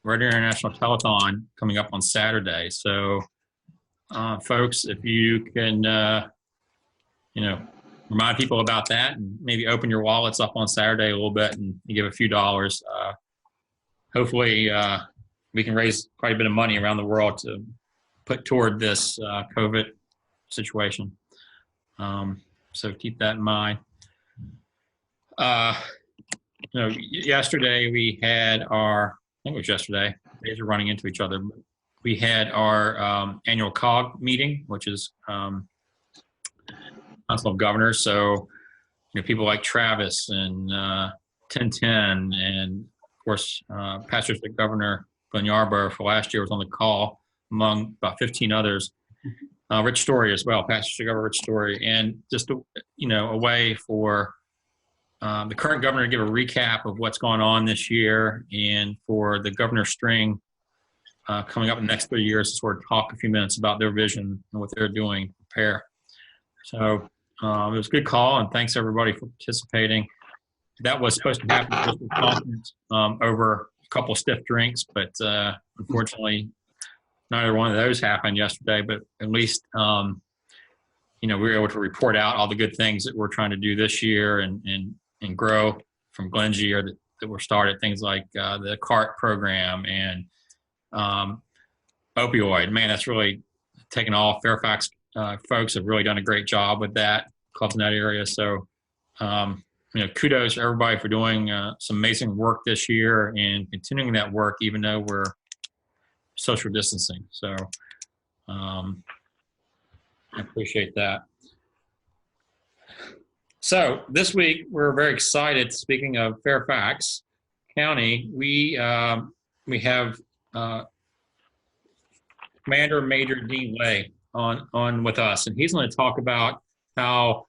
Rotary International Telethon coming up on Saturday. So, folks, if you can, you know, remind people about that and maybe open your wallets up on Saturday a little bit and you give a few dollars. Hopefully, we can raise quite a bit of money around the world to put toward this COVID situation. So keep that in mind. Yesterday we had our, I think it was yesterday, days are running into each other. But we had our annual COG meeting, which is Council of Governors. So, people like Travis and 1010, and of course, Pastors the Governor Glenn Yarborough for last year was on the call, among about 15 others. Rich Story as well, Pastor Governor Rich Story, and just a way for the current governor to give a recap of what's going on this year, and for the governor's string coming up in the next 3 years to sort of talk a few minutes about their vision and what they're doing to prepare. So it was a good call, and thanks everybody for participating. That was supposed to happen at the conference over a couple of stiff drinks, but unfortunately, neither one of those happened yesterday. But at least we were able to report out all the good things that we're trying to do this year and grow from Glenn's year that were started. Things like the CART program and opioid. Man, that's really taken off. Fairfax folks have really done a great job with that, clubs in that area. So, kudos to everybody for doing some amazing work this year and continuing that work, even though we're social distancing. So I appreciate that. So this week, we're very excited. Speaking of Fairfax County, we have Commander Major Dean Lay on with us, and he's going to talk about how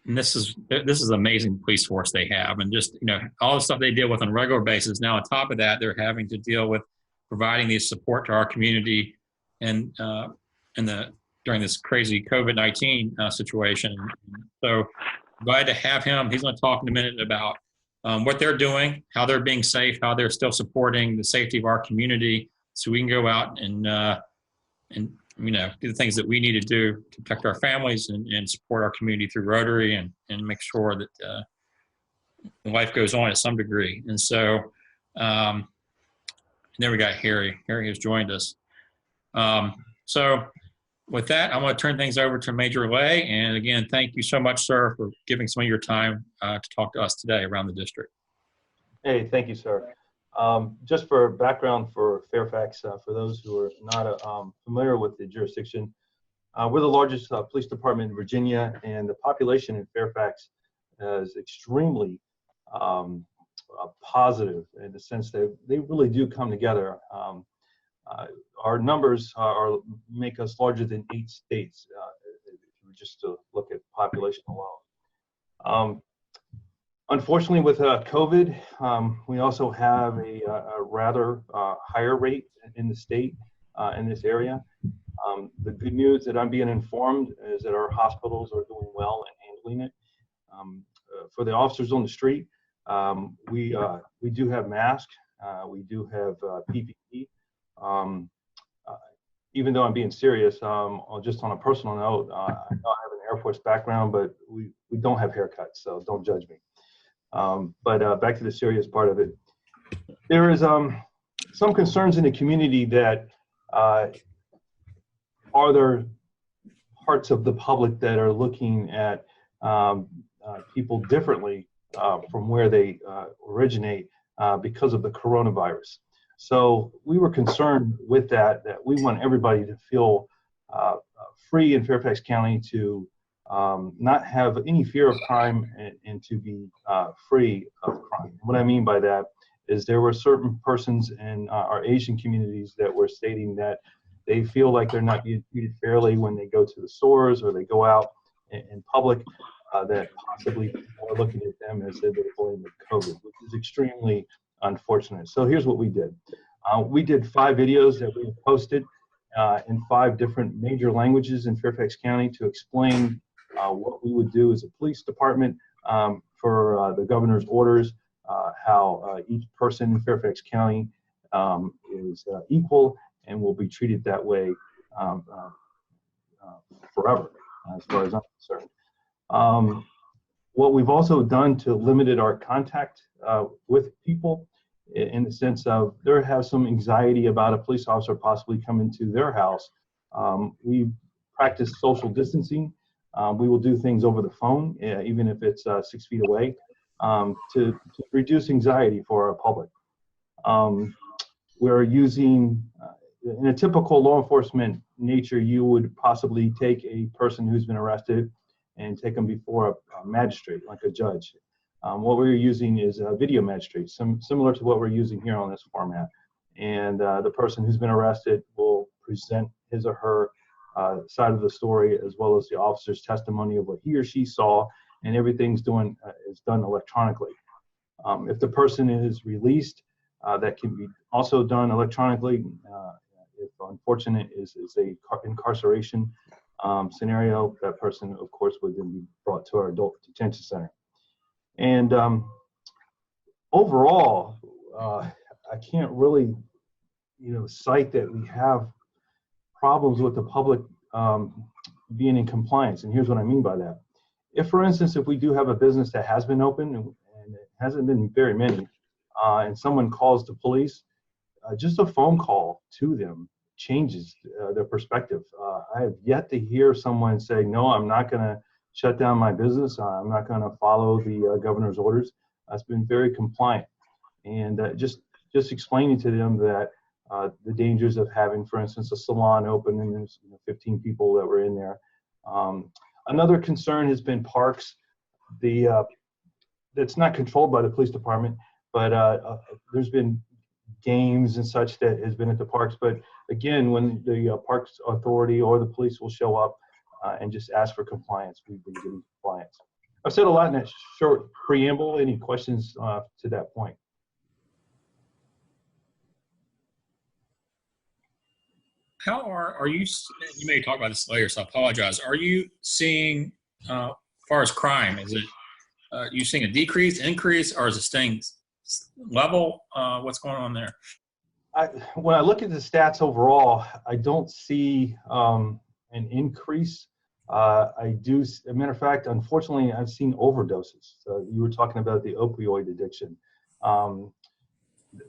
and this is an amazing police force they have, and just all the stuff they deal with on a regular basis. Now on top of that, they're having to deal with providing these support to our community and during this crazy COVID-19 situation. So glad to have him. He's going to talk in a minute about what they're doing, how they're being safe, how they're still supporting the safety of our community, so we can go out and do the things that we need to do to protect our families and support our community through Rotary and make sure that life goes on at some degree. And so then we got Harry. Harry has joined us. So with that, I'm going to turn things over to Major Lay. And again, thank you so much, sir, for giving some of your time to talk to us today around the district. Hey, thank you, sir. Just for background for Fairfax, for those who are not familiar with the jurisdiction, we're the largest police department in Virginia, and the population in Fairfax is extremely positive in the sense that they really do come together. Our numbers make us larger than 8 states, if you just to look at population alone. Unfortunately, with COVID, we also have a rather higher rate in the state in this area. The good news that I'm being informed is that our hospitals are doing well in handling it. For the officers on the street, we do have masks, we do have PPE. Even though I'm being serious, just on a personal note, I know I have an Air Force background, but we don't have haircuts, so don't judge me. But back to the serious part of it. There is some concerns in the community that are there parts of the public that are looking at people differently from where they originate because of the coronavirus. So we were concerned with that we want everybody to feel free in Fairfax County to not have any fear of crime and to be free of crime. What I mean by that is there were certain persons in our Asian communities that were stating that they feel like they're not being treated fairly when they go to the stores or they go out in public, that possibly people are looking at them as if they're dealing with COVID, which is extremely unfortunate. So here's what we did. We did 5 videos that we posted in 5 different major languages in Fairfax County to explain what we would do as a police department for the governor's orders how each person in Fairfax County is equal and will be treated that way forever, as far as I'm concerned. What we've also done to limit our contact with people, in the sense of they have some anxiety about a police officer possibly coming to their house. We practice social distancing. We will do things over the phone, even if it's 6 feet away, to reduce anxiety for our public. We're using, in a typical law enforcement nature, you would possibly take a person who's been arrested and take them before a magistrate, like a judge. What we're using is a video magistrate, similar to what we're using here on this format. And the person who's been arrested will present his or her side of the story, as well as the officer's testimony of what he or she saw, and everything's is done electronically. If the person is released, that can be also done electronically. If unfortunate is a incarceration scenario, that person, of course, would then be brought to our adult detention center. And overall, I can't really, cite that we have problems with the public being in compliance. And here's what I mean by that. If, for instance, if we do have a business that has been open, and it hasn't been very many, and someone calls the police, just a phone call to them changes their perspective. I have yet to hear someone say, no, I'm not going to shut down my business. I'm not going to follow the governor's orders. It's been very compliant. And just explaining to them that the dangers of having, for instance, a salon open and there's 15 people that were in there. Another concern has been parks. That's not controlled by the police department, but there's been games and such that has been at the parks. But again, when the Parks Authority or the police will show up and just ask for compliance, we've been getting compliance. I've said a lot in that short preamble. Any questions to that point? How are you, you may talk about this later, so I apologize. Are you seeing, as far as crime, is it, you seeing a decrease, increase, or is it staying level? What's going on there? When I look at the stats overall, I don't see an increase. I do, as a matter of fact, unfortunately, I've seen overdoses. So you were talking about the opioid addiction.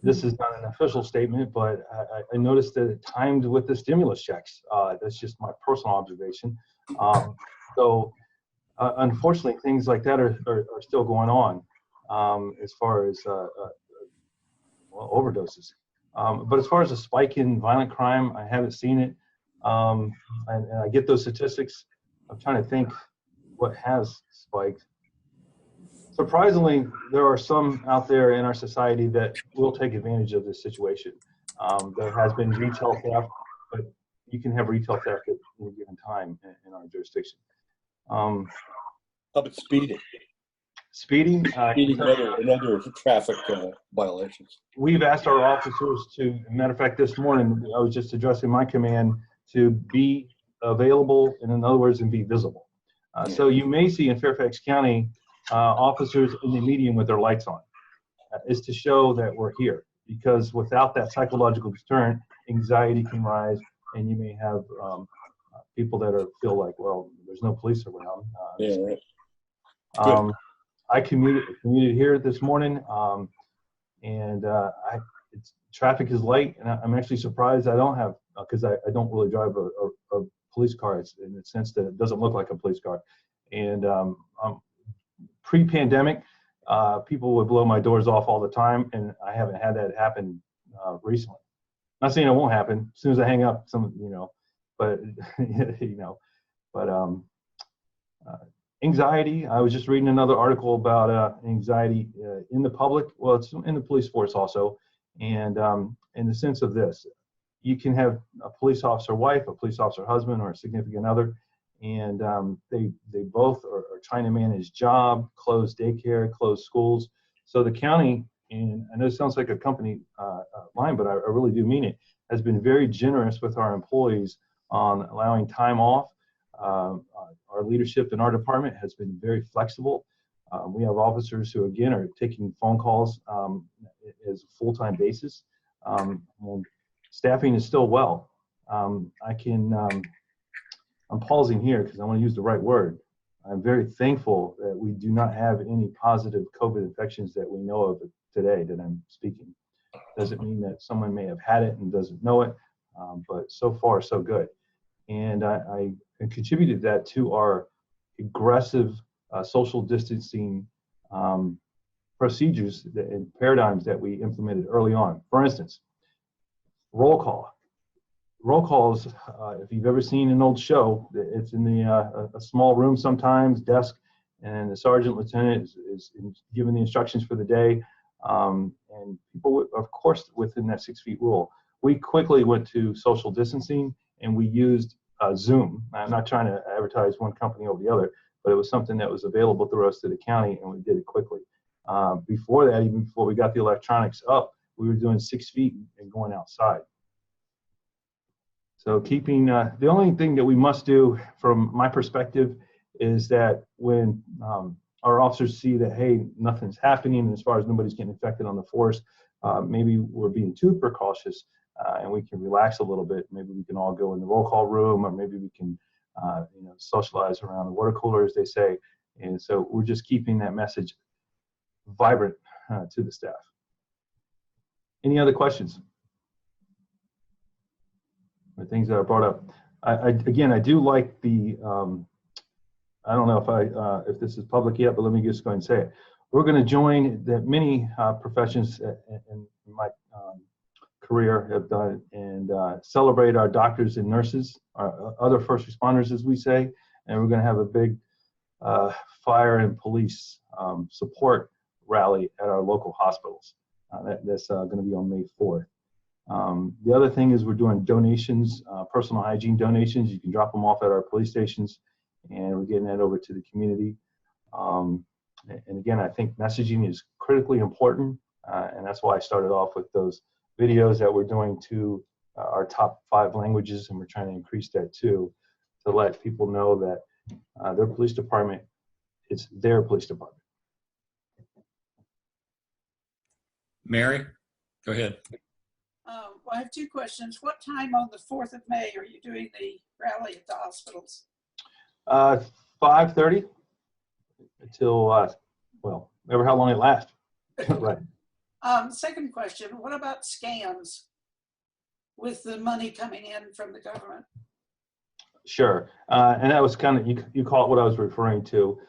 This is not an official statement, but I noticed that it timed with the stimulus checks. That's just my personal observation. Unfortunately, things like that are still going on as far as overdoses. But as far as a spike in violent crime, I haven't seen it. And I get those statistics. I'm trying to think what has spiked. Surprisingly, there are some out there in our society that will take advantage of this situation. There has been retail theft, but you can have retail theft at any given time in our jurisdiction. How about speeding? Speeding? Speeding and other traffic violations. We've asked our officers to, matter of fact, this morning, I was just addressing my command to be available, and in other words, and be visible. So you may see in Fairfax County, officers in the median with their lights on, is to show that we're here, because without that psychological deterrent, anxiety can rise, and you may have people that feel like, well, there's no police around. I commuted here this morning, and traffic is light, and I'm actually surprised I don't have, because I don't really drive a police car, in the sense that it doesn't look like a police car. And pre-pandemic, people would blow my doors off all the time, and I haven't had that happen recently. Not saying it won't happen. As soon as I hang up, but anxiety. I was just reading another article about anxiety in the public. Well, it's in the police force also, and in the sense of this, you can have a police officer wife, a police officer husband, or a significant other, and they both are trying to manage job, close daycare, close schools. So the county, and I know it sounds like a company line, but I really do mean it, has been very generous with our employees on allowing time off. Our leadership in our department has been very flexible. We have officers who, again, are taking phone calls as a full-time basis. And staffing is still well. I'm pausing here because I want to use the right word. I'm very thankful that we do not have any positive COVID infections that we know of today that I'm speaking. Doesn't mean that someone may have had it and doesn't know it, but so far so good. And I contributed that to our aggressive social distancing procedures and paradigms that we implemented early on. For instance, roll call. Roll calls, if you've ever seen an old show, it's in a small room sometimes, desk, and the sergeant lieutenant is giving the instructions for the day. And people, of course, within that 6 feet rule. We quickly went to social distancing, and we used Zoom. I'm not trying to advertise one company over the other, but it was something that was available through us to the county, and we did it quickly. Before that, even before we got the electronics up, we were doing 6 feet and going outside. So keeping, the only thing that we must do from my perspective is that when our officers see that, hey, nothing's happening as far as nobody's getting infected on the force, maybe we're being too precautious and we can relax a little bit. Maybe we can all go in the roll call room, or maybe we can socialize around the water cooler, as they say. And so we're just keeping that message vibrant to the staff. Any other questions? Or things that are brought up? Again, I do like the, I don't know if this is public yet, but let me just go ahead and say it. We're going to join that many professions in my career have done, and celebrate our doctors and nurses, our other first responders, as we say, and we're going to have a big fire and police support rally at our local hospitals. That's going to be on May 4th. The other thing is we're doing donations, personal hygiene donations. You can drop them off at our police stations, and we're getting that over to the community. And again, I think messaging is critically important, and that's why I started off with those videos that we're doing to our top 5 languages, and we're trying to increase that too, to let people know that their police department, it's their police department. Mary, go ahead. Well, I have 2 questions. What time on the 4th of May are you doing the rally at the hospitals? 5:30 until, well, ever how long it lasts. Right. Second question, what about scams with the money coming in from the government? Sure. And that was kind of, you call it what I was referring to.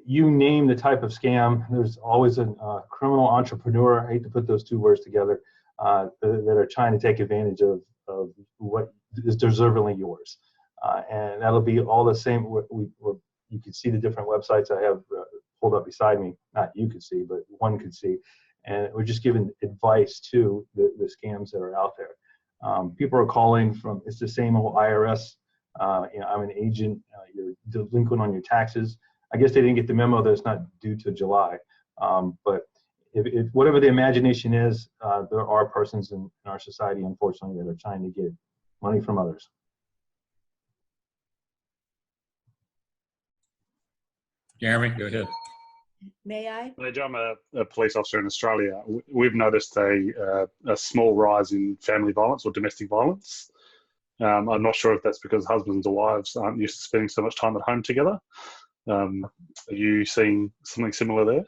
You name the type of scam, there's always a criminal entrepreneur, I hate to put those 2 words together, that are trying to take advantage of what is deservingly yours. And that'll be all the same. You can see the different websites I have pulled up beside me. Not you could see, but one could see. And we're just giving advice to the scams that are out there. People are calling from, it's the same old IRS. I'm an agent, you're delinquent on your taxes. I guess they didn't get the memo that it's not due to July. But if whatever the imagination is, there are persons in our society, unfortunately, that are trying to get money from others. Jeremy, go ahead. May I? I'm a police officer in Australia. We've noticed a small rise in family violence or domestic violence. I'm not sure if that's because husbands or wives aren't used to spending so much time at home together. Are you seeing something similar there?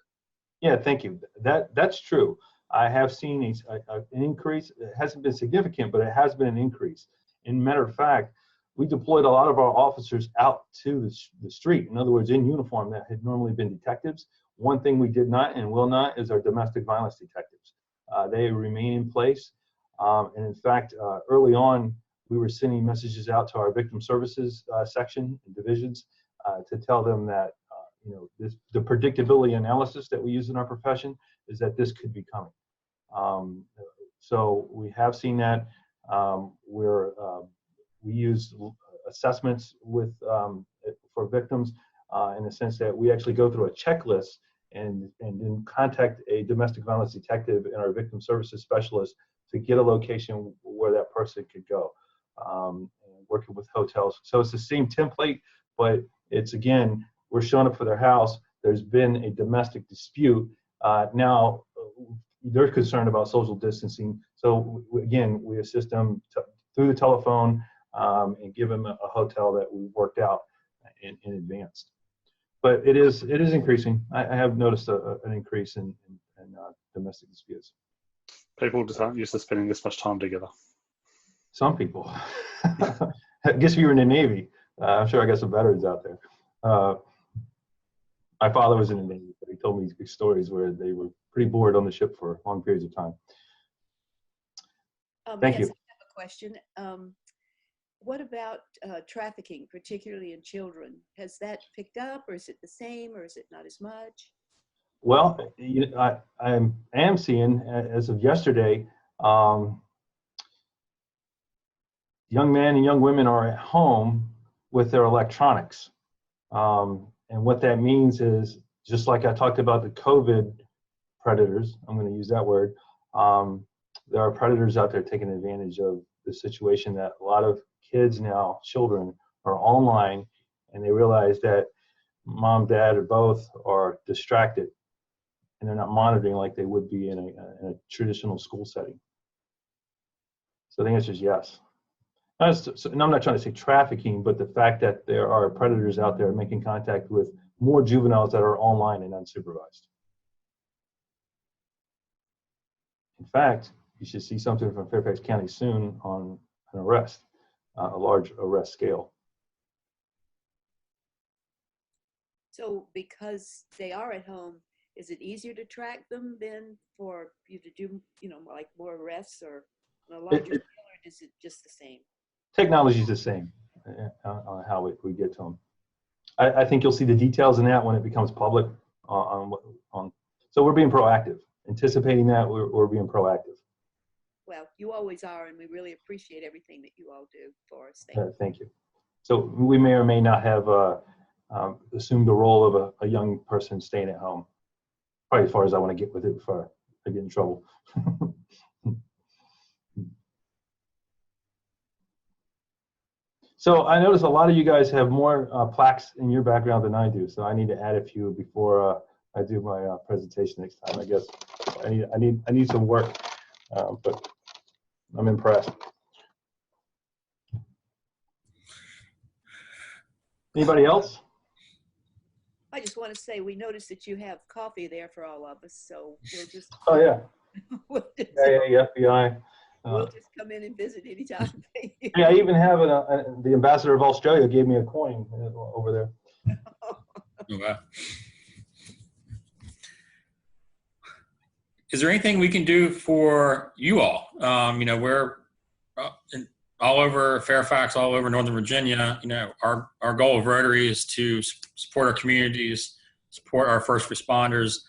Yeah, thank you. That's true. I have seen an increase. It hasn't been significant, but it has been an increase. In matter of fact, we deployed a lot of our officers out to the street. In other words, in uniform that had normally been detectives. One thing we did not and will not is our domestic violence detectives. They remain in place. And in fact, early on, we were sending messages out to our victim services section and divisions to tell them that the predictability analysis that we use in our profession is that this could be coming. So we have seen that. We use assessments for victims in the sense that we actually go through a checklist and then contact a domestic violence detective and our victim services specialist to get a location where that person could go, and working with hotels. So it's the same template, but it's, again, we're showing up for their house. there's been a domestic dispute. Now they're concerned about social distancing. So again, we assist them through the telephone and give them a hotel that we worked out in advance. But it is increasing. I have noticed an increase in domestic disputes. People just aren't used to spending this much time together. Some people. I guess if you were in the Navy, I'm sure I got some veterans out there. My father was in the Navy, but he told me these stories where they were pretty bored on the ship for long periods of time. Thank you. Yes, I have a question. What about trafficking, particularly in children? Has that picked up, or is it the same, or is it not as much? Well, I am seeing, as of yesterday, young men and young women are at home with their electronics. And what that means is, just like I talked about the COVID predators, I'm going to use that word, there are predators out there taking advantage of the situation that a lot of kids now, children, are online, and they realize that mom, dad, or both are distracted, and they're not monitoring like they would be in a traditional school setting. So the answer is yes. And I'm not trying to say trafficking, but the fact that there are predators out there making contact with more juveniles that are online and unsupervised. In fact, you should see something from Fairfax County soon on an arrest, a large arrest scale. So because they are at home, is it easier to track them than for you to do, like more arrests or on a larger scale, or is it just the same? Technology is the same on how we get to them. I think you'll see the details in that when it becomes public. So we're being proactive, anticipating that we're being proactive. Well, you always are, and we really appreciate everything that you all do for us. Thank you. So we may or may not have assumed the role of a young person staying at home. Probably as far as I want to get with it before I get in trouble. So I notice a lot of you guys have more plaques in your background than I do. So I need to add a few before I do my presentation next time. I guess I need some work, but I'm impressed. Anybody else? I just want to say we noticed that you have coffee there for all of us, so we'll just. Oh yeah. Yeah, FBI. We'll just come in and visit anytime. Yeah, I even have the ambassador of Australia gave me a coin over there. Oh, wow. Is there anything we can do for you all? We're all over Fairfax, all over Northern Virginia. Our goal of Rotary is to support our communities, support our first responders.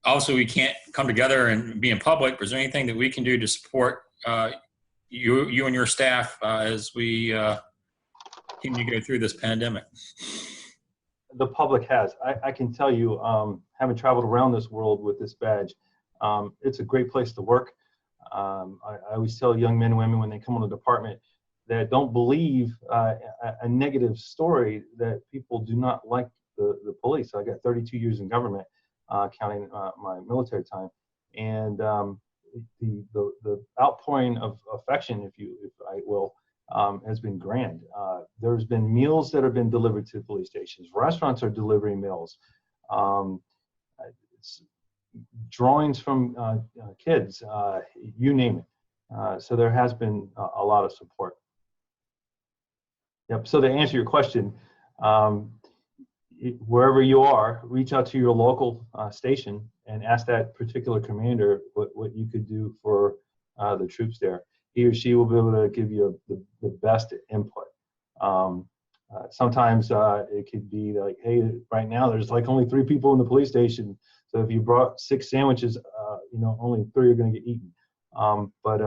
Also, we can't come together and be in public, but is there anything that we can do to support you and your staff as we continue to go through this pandemic? The public has. I can tell you, having traveled around this world with this badge, it's a great place to work. I always tell young men and women when they come on the department that don't believe a negative story that people do not like the police. I got 32 years in government, counting my military time, and the outpouring of affection, if I will, has been grand. There's been meals that have been delivered to police stations. Restaurants are delivering meals. It's drawings from kids, you name it. So there has been a lot of support. Yep. So to answer your question, wherever you are, reach out to your local station and ask that particular commander what you could do for the troops there. He or she will be able to give you the best input. Sometimes it could be like, hey, right now there's like only 3 people in the police station. So if you brought 6 sandwiches, only 3 are going to get eaten. But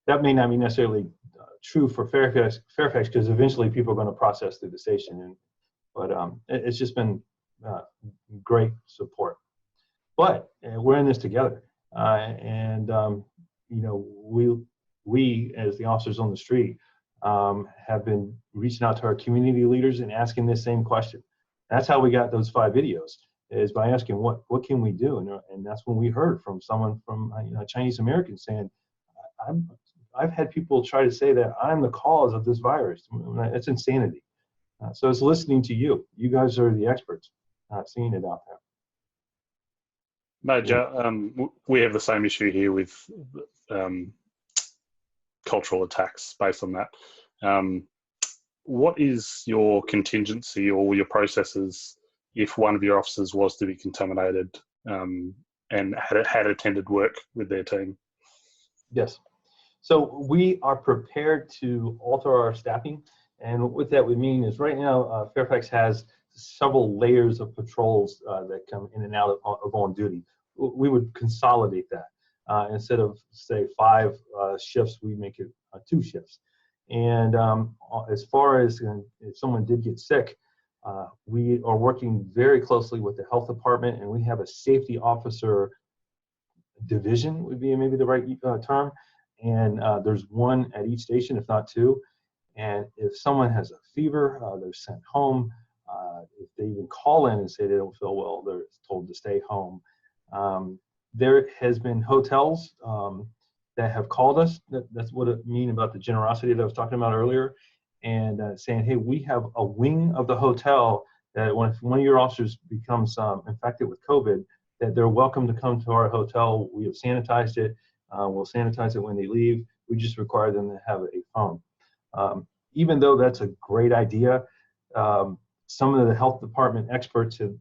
that may not be necessarily true for Fairfax because eventually people are going to process through the station. But it's just been great support. But we're in this together, we as the officers on the street have been reaching out to our community leaders and asking this same question. That's how we got those 5 videos, is by asking what can we do, and that's when we heard from someone from Chinese American saying, I've had people try to say that I'm the cause of this virus. It's insanity. So it's listening to you. You guys are the experts, not seeing it out there. Major, we have the same issue here with cultural attacks based on that. What is your contingency or your processes if one of your officers was to be contaminated and had attended work with their team? Yes. So we are prepared to alter our staffing. And what that would mean is right now, Fairfax has several layers of patrols that come in and out of on duty. We would consolidate that. Instead of, say, 5 shifts, we make it 2 shifts. And as far as if someone did get sick, we are working very closely with the health department, and we have a safety officer division, would be maybe the right term. And there's 1 at each station, if not 2. And if someone has a fever, they're sent home. If they even call in and say they don't feel well, they're told to stay home. There has been hotels that have called us. That's what it means about the generosity that I was talking about earlier, and saying, hey, we have a wing of the hotel that when one of your officers becomes infected with COVID, that they're welcome to come to our hotel. We have sanitized it. We'll sanitize it when they leave. We just require them to have a phone. Even though that's a great idea, some of the health department experts have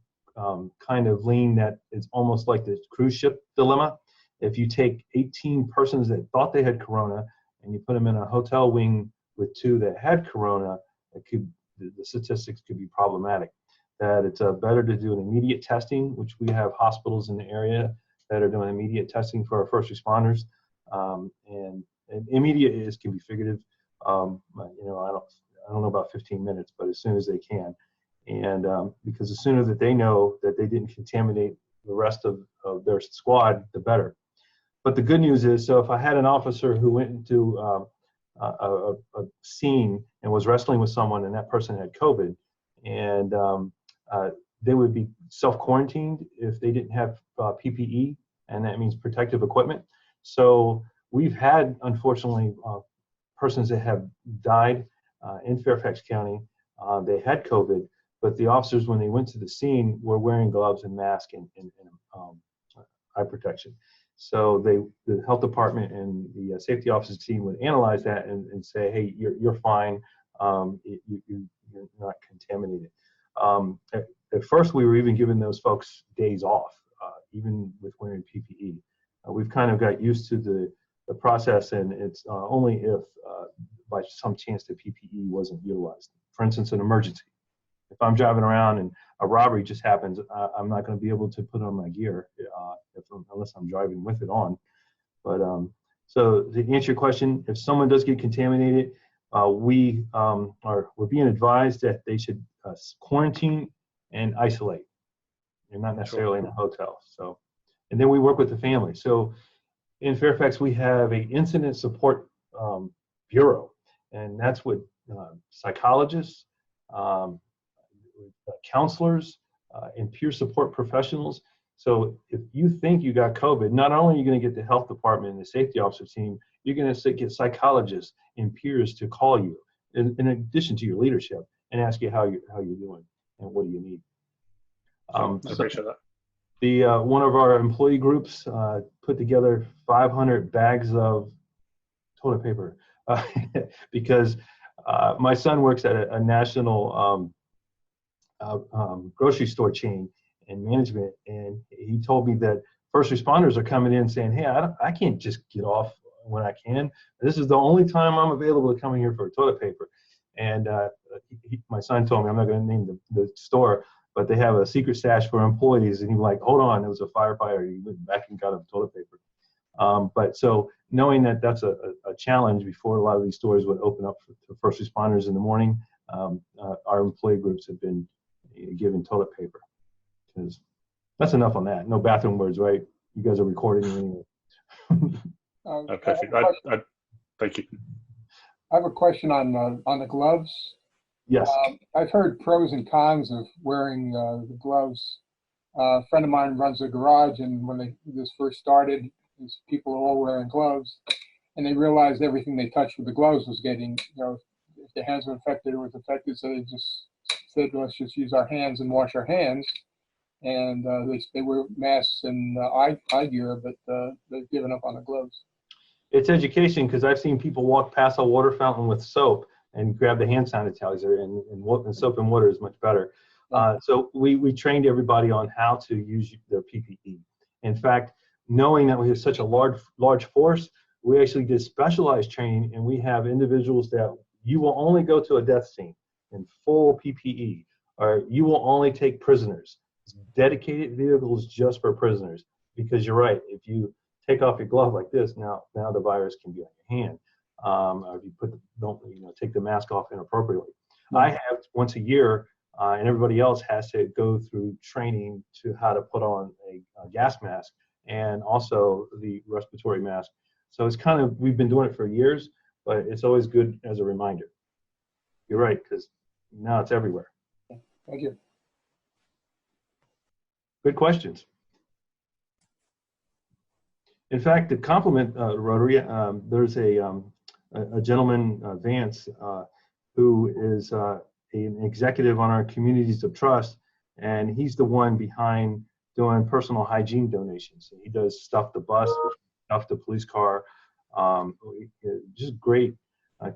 kind of leaned that it's almost like the cruise ship dilemma. If you take 18 persons that thought they had corona and you put them in a hotel wing with 2 that had corona, the statistics could be problematic. That it's better to do an immediate testing, which we have hospitals in the area that are doing immediate testing for our first responders. And immediate can be figurative. I don't know about 15 minutes, but as soon as they can. And because the sooner that they know that they didn't contaminate the rest of their squad, the better. But the good news is, so if I had an officer who went into a scene and was wrestling with someone and that person had COVID, and they would be self-quarantined if they didn't have PPE, and that means protective equipment. So we've had, unfortunately, persons that have died in Fairfax County. They had COVID, but the officers, when they went to the scene, were wearing gloves and masks and eye protection. So the health department and the safety officers team would analyze that and say, hey, you're fine. You're not contaminated. At first, we were even giving those folks days off, even with wearing PPE. We've kind of got used to the process, and it's only if by some chance the PPE wasn't utilized. For instance, an emergency. If I'm driving around and a robbery just happens, I'm not going to be able to put on my gear unless I'm driving with it on. But so to answer your question, if someone does get contaminated, we're being advised that they should quarantine and isolate, and not necessarily in a hotel. So, and then we work with the family. So in Fairfax, we have an incident support bureau, and that's what psychologists, counselors, and peer support professionals. So if you think you got COVID, not only are you going to get the health department and the safety officer team, you're going to get psychologists and peers to call you, in addition to your leadership, and ask you how you're doing and what do you need. I appreciate that. One of our employee groups put together 500 bags of toilet paper because my son works at a national grocery store chain and management, and he told me that first responders are coming in saying, hey, I can't just get off when I can. This is the only time I'm available to come in here for toilet paper. And my son told me, I'm not going to name the store, but they have a secret stash for employees. And he was like, hold on, it was a firefighter. He went back and got him toilet paper. But so knowing that that's a challenge before a lot of these stores would open up for first responders in the morning, our employee groups have been given toilet paper. Because that's enough on that. No bathroom words, right? You guys are recording anyway. Perfect. Thank you. I have a question on the gloves. Yes. I've heard pros and cons of wearing the gloves. A friend of mine runs a garage, and when this first started, these people were all wearing gloves, and they realized everything they touched with the gloves was getting, if their hands were infected, it was affected. So they just said, let's just use our hands and wash our hands. And they wear masks and eye gear, but they've given up on the gloves. It's education, because I've seen people walk past a water fountain with soap and grab the hand sanitizer, and soap and water is much better. So we trained everybody on how to use their PPE. In fact, knowing that we have such a large force, we actually did specialized training, and we have individuals that you will only go to a death scene in full PPE, or you will only take prisoners. It's dedicated vehicles just for prisoners, because you're right. If you take off your glove like this, now the virus can be on your hand. Or if you don't take the mask off inappropriately. I have once a year, and everybody else has to go through training to how to put on a gas mask and also the respiratory mask. So it's we've been doing it for years, but it's always good as a reminder. You're right, because now it's everywhere. Thank you. Good questions. In fact, to compliment Rotary, there's a gentleman, Vance, who is an executive on our Communities of Trust, and he's the one behind doing personal hygiene donations. He does stuff the bus, stuff the police car, just great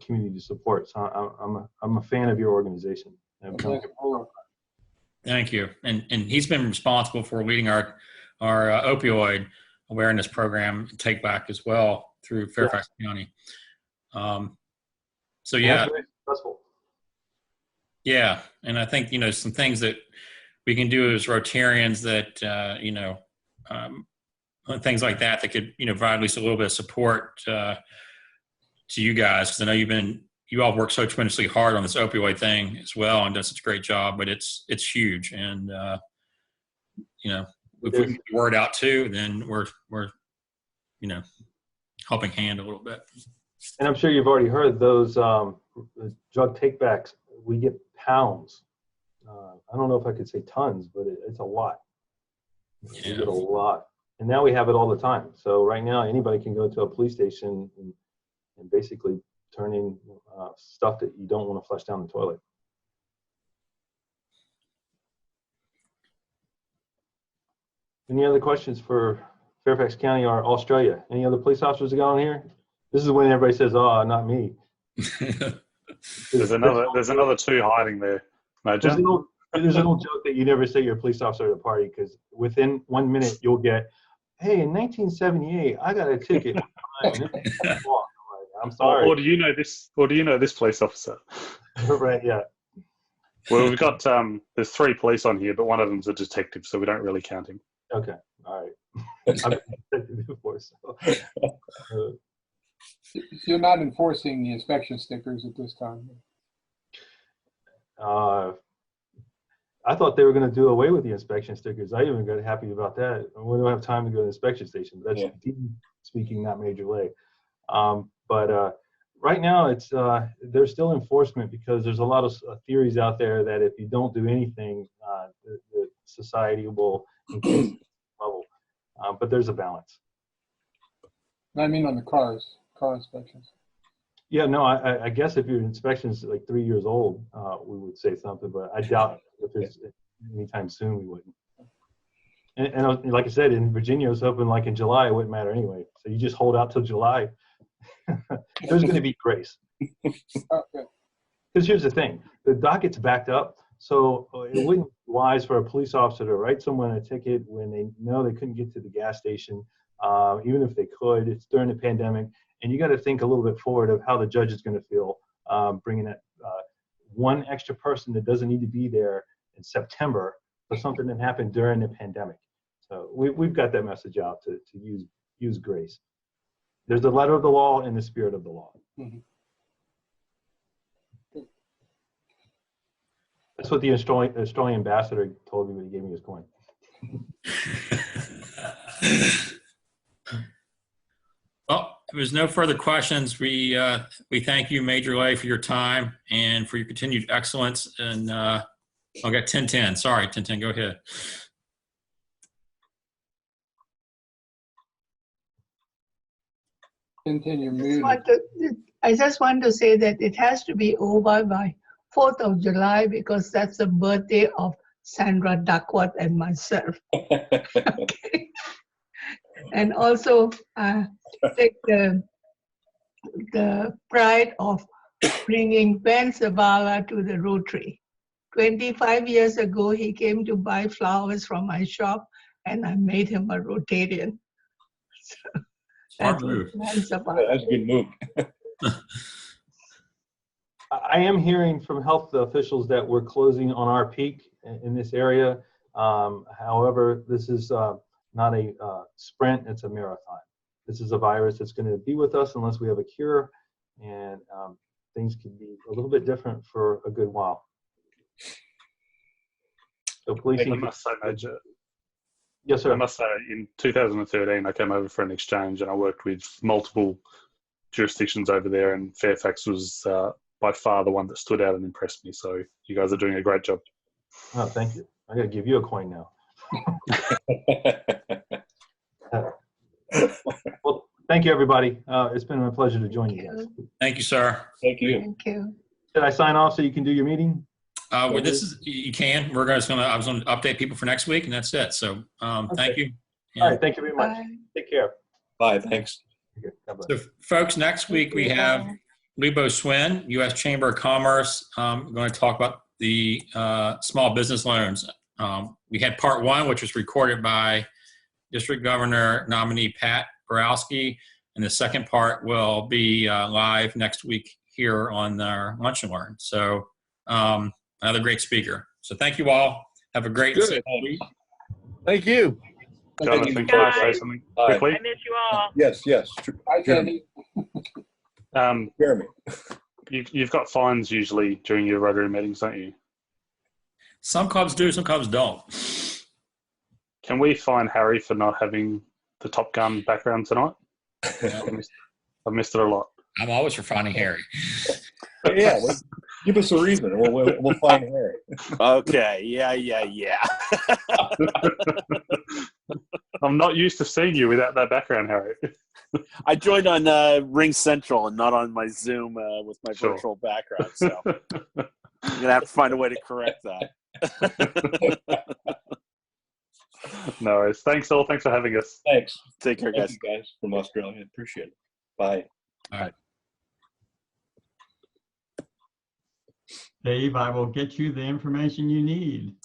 community support. So I'm a fan of your organization. Thank you. And he's been responsible for leading our opioid awareness program, Take Back, as well through Fairfax County. So yeah. Very successful. Yeah, and I think some things that we can do as Rotarians that things like that could provide at least a little bit of support to you guys, because I know you all work so tremendously hard on this opioid thing as well and done such a great job. But it's huge, and if we can get the word out too, then we're helping hand a little bit. And I'm sure you've already heard those drug takebacks. We get pounds. I don't know if I could say tons, but it's a lot. We get a lot. And now we have it all the time. So right now, anybody can go to a police station and basically turn in stuff that you don't want to flush down the toilet. Any other questions for Fairfax County or Australia? Any other police officers that got on here? This is when everybody says, "Oh, not me." There's another two hiding there. No, John? There's an old joke that you never say you're a police officer at a party, because within 1 minute you'll get, "Hey, in 1978, I got a ticket." I'm sorry. Or do you know this? Or do you know this police officer? Right. Yeah. Well, we've got there's 3 police on here, but one of them's a detective, so we don't really count him. Okay. All right. I've been detective before, so. You're not enforcing the inspection stickers at this time. I thought they were going to do away with the inspection stickers. I even got happy about that. We don't have time to go to the inspection station. That's Dean speaking, not Major Lay. But right now, there's still enforcement, because there's a lot of theories out there that if you don't do anything, the society will increase the level. But there's a balance. I mean, on the car inspections. Yeah, no, I guess if your inspection is like 3 years old, we would say something, but I doubt if it's anytime soon we wouldn't. And like I said, in Virginia, it was open like in July, it wouldn't matter anyway. So you just hold out till July. There's going to be grace. Okay. Because here's the thing, the docket's backed up, so it wouldn't be wise for a police officer to write someone a ticket when they know they couldn't get to the gas station, even if they could. It's during the pandemic, and you got to think a little bit forward of how the judge is going to feel bringing that one extra person that doesn't need to be there in September for something that happened during the pandemic. So we've got that message out to use grace. There's the letter of the law and the spirit of the law. Mm-hmm. That's what the Australian ambassador told me when he gave me his coin. Well, there's no further questions, we thank you, Major Lay, for your time and for your continued excellence. And I'll get 1010. Sorry, 1010, go ahead. Continue just muted. want to- I just want to say that it has to be over by 4th of July because that's the birthday of Sandra Duckworth and myself. Okay. And also take the pride of bringing Ben Zavala to the Rotary. 25 years ago, he came to buy flowers from my shop, and I made him a Rotarian. So Smart that was move. Ben Zavala. That's a good move. I am hearing from health officials that we're closing on our peak in this area. However, this is not a sprint, it's a marathon. This is a virus that's going to be with us unless we have a cure, and things could be a little bit different for a good while. So I policing. must say, Major, Yes, sir. I must say, in 2013, I came over for an exchange and I worked with multiple jurisdictions over there, and Fairfax was by far the one that stood out and impressed me. So you guys are doing a great job. Oh, thank you. I got to give you a coin now. Well, thank you, everybody. It's been a pleasure to join you guys. Thank you, sir. Thank you. Thank you. Did I sign off so you can do your meeting? Well, this is, you can. I was going to update people for next week, and that's it. So thank you. All right. Thank you very much. Bye. Take care. Bye, thanks. Okay, God bless. So, folks, next week we have Lebo Swin, U.S. Chamber of Commerce. We're going to talk about the small business loans. We had part one, which was recorded by District Governor nominee Pat Borowski, and the second part will be live next week here on our Lunch and Learn. So another great speaker. So thank you all. Have a great Good. week. Thank you. Jonathan, can I say something quickly? I miss you all. Yes, yes. Hi, Sandy. Jeremy. You've got fines usually during your Rotary meetings, don't you? Some clubs do, some clubs don't. Can we fine Harry for not having the Top Gun background tonight? I've missed it a lot. I'm always for finding Harry. Yeah, well, give us a reason. and We'll find Harry. Okay. Yeah. I'm not used to seeing you without that background, Harry. I joined on Ring Central and not on my Zoom with my Sure. virtual background. So I'm going to have to find a way to correct that. No worries. Thanks all. Thanks for having us. Thanks. Take care, Thank guys. you guys from Australia. Appreciate it. Bye. All right. Dave, I will get you the information you need.